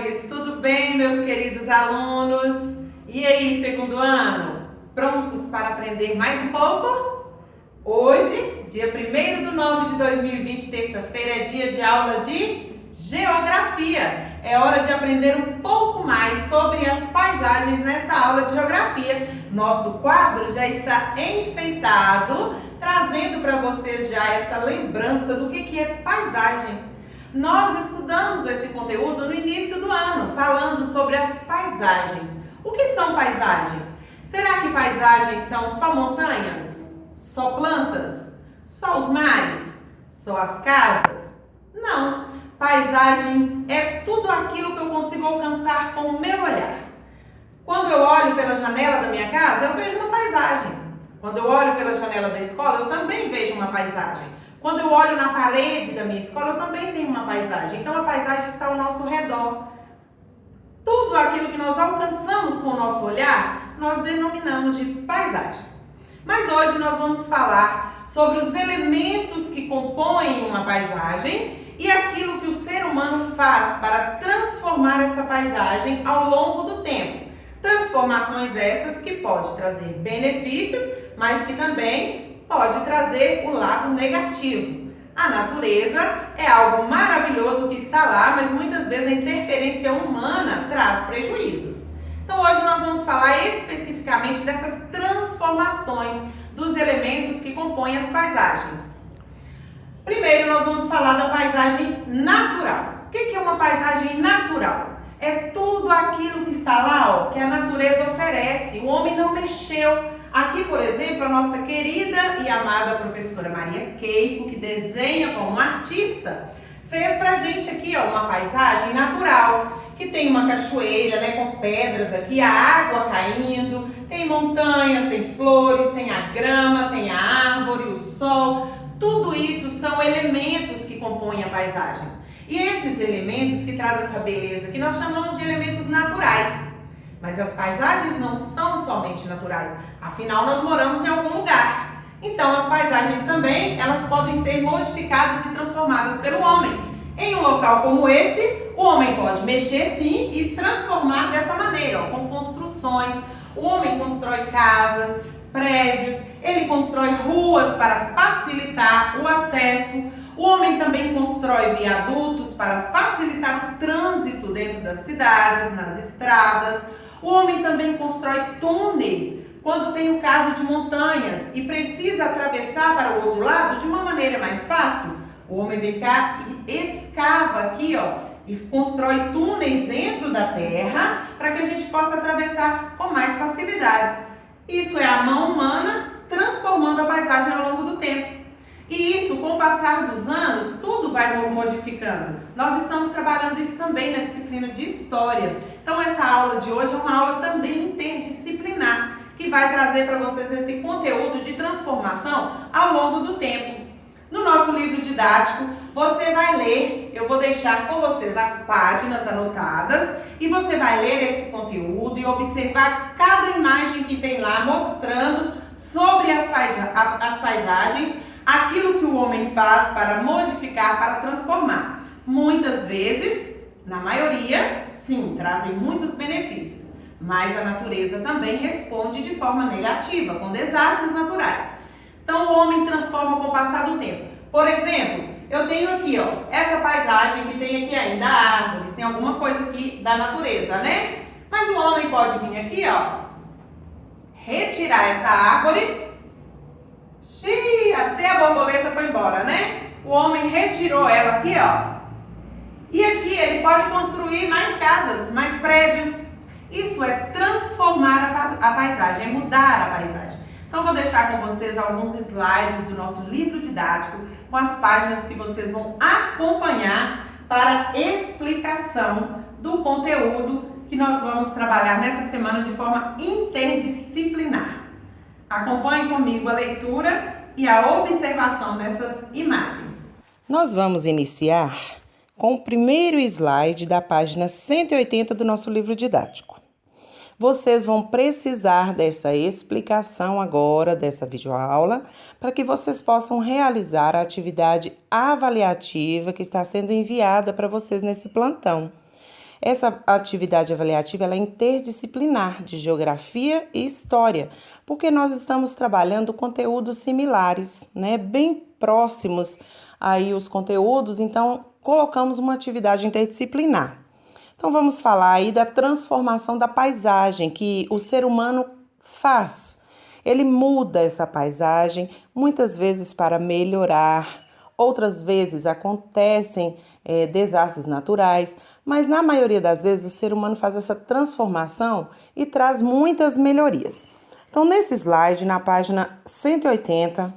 amores! Tudo bem, meus queridos alunos? E aí, segundo ano? Prontos para aprender mais um pouco? Hoje, dia 1º de 9 de 2020, terça-feira, é dia de aula de Geografia. É hora de aprender um pouco mais sobre as paisagens nessa aula de Geografia. Nosso quadro já está enfeitado, trazendo para vocês já essa lembrança do que é paisagem. Nós estudamos esse conteúdo no início do ano, falando sobre as paisagens. O que são paisagens? Será que paisagens são só montanhas? Só plantas? Só os mares? Só as casas? Não. Paisagem é tudo aquilo que eu consigo alcançar com o meu olhar. Quando eu olho pela janela da minha casa, eu vejo uma paisagem. Quando eu olho pela janela da escola, eu também vejo uma paisagem. Quando eu olho na parede da minha escola, eu também tenho uma paisagem. Então, a paisagem está ao nosso redor. Tudo aquilo que nós alcançamos com o nosso olhar, nós denominamos de paisagem. Mas hoje nós vamos falar sobre os elementos que compõem uma paisagem e aquilo que o ser humano faz para transformar essa paisagem ao longo do tempo. Transformações essas que podem trazer benefícios, mas que também pode trazer o lado negativo. A natureza é algo maravilhoso que está lá, mas muitas vezes a interferência humana traz prejuízos. Então hoje nós vamos falar especificamente dessas transformações dos elementos que compõem as paisagens. Primeiro nós vamos falar da paisagem natural. O que é uma paisagem natural? É tudo aquilo que está lá, que a natureza oferece. O homem não mexeu. Aqui, por exemplo, a nossa querida e amada professora Maria Keiko, que desenha como artista, fez pra gente aqui, uma paisagem natural, que tem uma cachoeira, com pedras aqui, a água caindo, tem montanhas, tem flores, tem a grama, tem a árvore, o sol. Tudo isso são elementos que compõem a paisagem. E esses elementos que trazem essa beleza, que nós chamamos de elementos naturais. Mas as paisagens não são somente naturais, afinal nós moramos em algum lugar. Então as paisagens também, elas podem ser modificadas e transformadas pelo homem. Em um local como esse, o homem pode mexer sim e transformar dessa maneira, com construções. O homem constrói casas, prédios, ele constrói ruas para facilitar o acesso. O homem também constrói viadutos para facilitar o trânsito dentro das cidades, nas estradas. O homem também constrói túneis quando tem o caso de montanhas e precisa atravessar para o outro lado de uma maneira mais fácil. O homem vem cá e escava aqui, e constrói túneis dentro da terra para que a gente possa atravessar com mais facilidade. Isso é a mão humana transformando a paisagem ao longo do tempo. E isso, com o passar dos anos, tudo vai modificando. Nós estamos trabalhando isso também na disciplina de História. Então, essa aula de hoje é uma aula também interdisciplinar, que vai trazer para vocês esse conteúdo de transformação ao longo do tempo. No nosso livro didático, você vai ler, eu vou deixar com vocês as páginas anotadas, e você vai ler esse conteúdo e observar cada imagem que tem lá, mostrando sobre as paisagens, aquilo que o homem faz para modificar, para transformar. Muitas vezes, na maioria, sim, trazem muitos benefícios, mas a natureza também responde de forma negativa, com desastres naturais. Então, o homem transforma com o passar do tempo. Por exemplo, eu tenho aqui, essa paisagem que tem aqui ainda árvores, tem alguma coisa aqui da natureza, né? Mas o homem pode vir aqui, retirar essa árvore. Até a borboleta foi embora, né? O homem retirou ela aqui, E aqui ele pode construir mais casas, mais prédios. Isso é transformar a paisagem, é mudar a paisagem. Então, eu vou deixar com vocês alguns slides do nosso livro didático, com as páginas que vocês vão acompanhar para explicação do conteúdo que nós vamos trabalhar nessa semana de forma interdisciplinar. Acompanhe comigo a leitura e a observação dessas imagens. Nós vamos iniciar com o primeiro slide da página 180 do nosso livro didático. Vocês vão precisar dessa explicação agora, dessa videoaula, para que vocês possam realizar a atividade avaliativa que está sendo enviada para vocês nesse plantão. Essa atividade avaliativa ela é interdisciplinar de geografia e história, porque nós estamos trabalhando conteúdos similares, né? Bem próximos aí os conteúdos, então colocamos uma atividade interdisciplinar. Então vamos falar aí da transformação da paisagem que o ser humano faz. Ele muda essa paisagem, muitas vezes para melhorar, outras vezes acontecem desastres naturais, mas na maioria das vezes o ser humano faz essa transformação e traz muitas melhorias. Então, nesse slide, na página 180,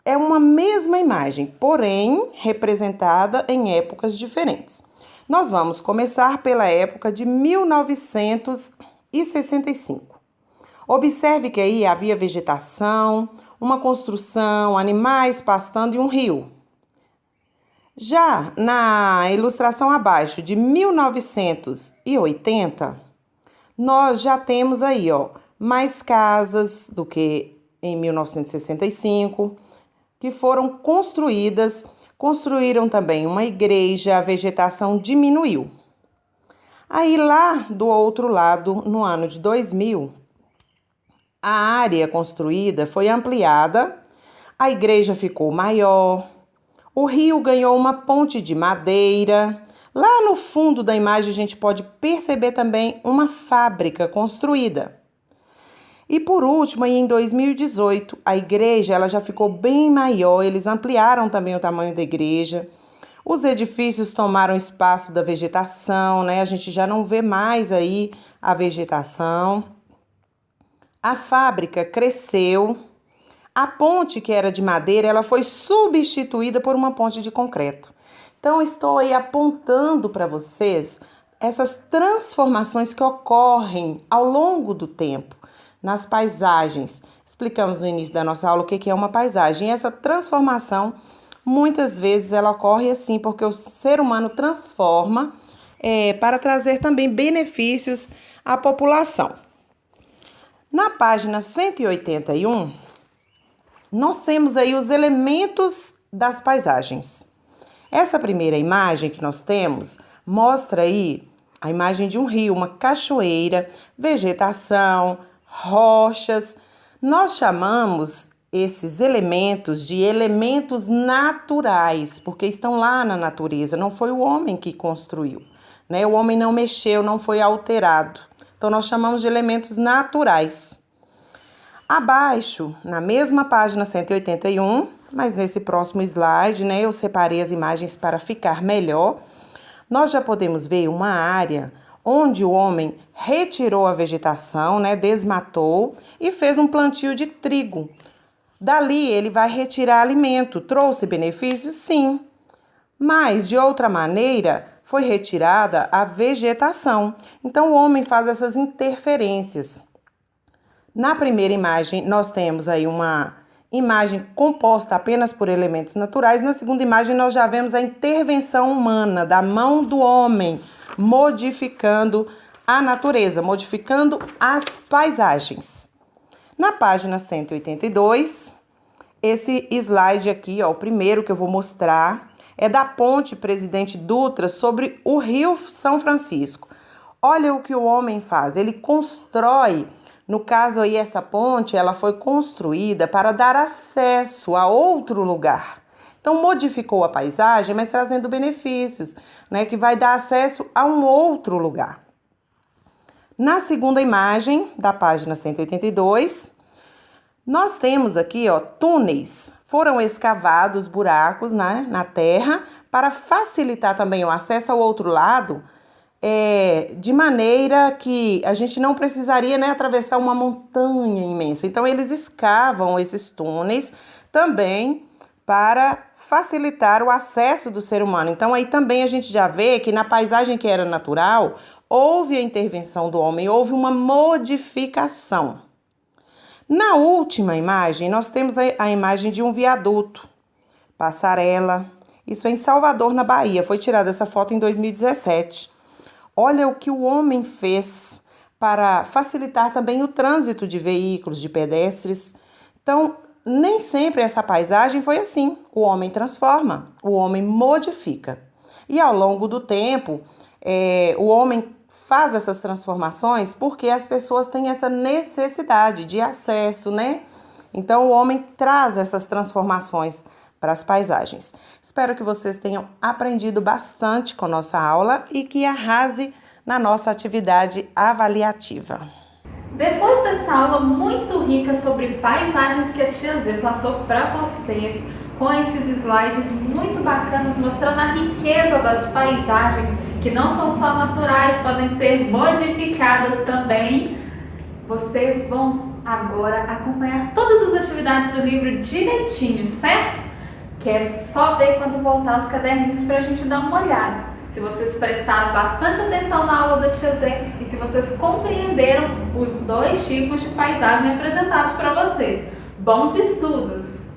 é uma mesma imagem, porém representada em épocas diferentes. Nós vamos começar pela época de 1965. Observe que aí havia vegetação, uma construção, animais pastando e um rio. Já na ilustração abaixo de 1980, nós já temos aí, mais casas do que em 1965, que foram construídas, construíram também uma igreja, a vegetação diminuiu. Aí lá do outro lado, no ano de 2000, a área construída foi ampliada, a igreja ficou maior, o rio ganhou uma ponte de madeira. Lá no fundo da imagem a gente pode perceber também uma fábrica construída. E por último, aí em 2018, a igreja ela já ficou bem maior, eles ampliaram também o tamanho da igreja. Os edifícios tomaram espaço da vegetação, né? A gente já não vê mais aí a vegetação. A fábrica cresceu, a ponte que era de madeira, ela foi substituída por uma ponte de concreto. Então, estou aí apontando para vocês essas transformações que ocorrem ao longo do tempo nas paisagens. Explicamos no início da nossa aula o que é uma paisagem. E essa transformação, muitas vezes, ela ocorre assim, porque o ser humano transforma para trazer também benefícios à população. Na página 181, nós temos aí os elementos das paisagens. Essa primeira imagem que nós temos mostra aí a imagem de um rio, uma cachoeira, vegetação, rochas. Nós chamamos esses elementos de elementos naturais, porque estão lá na natureza, não foi o homem que construiu, né? O homem não mexeu, não foi alterado. Então, nós chamamos de elementos naturais. Abaixo, na mesma página 181, mas nesse próximo slide, né, eu separei as imagens para ficar melhor. Nós já podemos ver uma área onde o homem retirou a vegetação, né, desmatou e fez um plantio de trigo. Dali, ele vai retirar alimento. Trouxe benefícios? Sim. Mas, de outra maneira, foi retirada a vegetação. Então, o homem faz essas interferências. Na primeira imagem, nós temos aí uma imagem composta apenas por elementos naturais. Na segunda imagem, nós já vemos a intervenção humana, da mão do homem, modificando a natureza, modificando as paisagens. Na página 182, esse slide aqui, o primeiro que eu vou mostrar, é da ponte Presidente Dutra sobre o Rio São Francisco. Olha o que o homem faz, ele constrói, no caso aí essa ponte, ela foi construída para dar acesso a outro lugar. Então modificou a paisagem, mas trazendo benefícios, né, que vai dar acesso a um outro lugar. Na segunda imagem, da página 182, nós temos aqui, túneis. Foram escavados buracos, né, na terra para facilitar também o acesso ao outro lado, de maneira que a gente não precisaria, né, atravessar uma montanha imensa. Então, eles escavam esses túneis também para facilitar o acesso do ser humano. Então, aí também a gente já vê que na paisagem que era natural, houve a intervenção do homem, houve uma modificação. Na última imagem, nós temos a imagem de um viaduto, passarela. Isso é em Salvador, na Bahia. Foi tirada essa foto em 2017. Olha o que o homem fez para facilitar também o trânsito de veículos, de pedestres. Então, nem sempre essa paisagem foi assim. O homem transforma, o homem modifica. E ao longo do tempo, o homem faz essas transformações porque as pessoas têm essa necessidade de acesso, né? Então, o homem traz essas transformações para as paisagens. Espero que vocês tenham aprendido bastante com nossa aula e que arrase na nossa atividade avaliativa. Depois dessa aula muito rica sobre paisagens que a Tia Z passou para vocês, com esses slides muito bacanas mostrando a riqueza das paisagens, que não são só naturais, podem ser modificadas também, vocês vão agora acompanhar todas as atividades do livro direitinho, certo? Quero só ver quando voltar os caderninhos para a gente dar uma olhada. Se vocês prestaram bastante atenção na aula da Tia Z e se vocês compreenderam os dois tipos de paisagem apresentados para vocês. Bons estudos!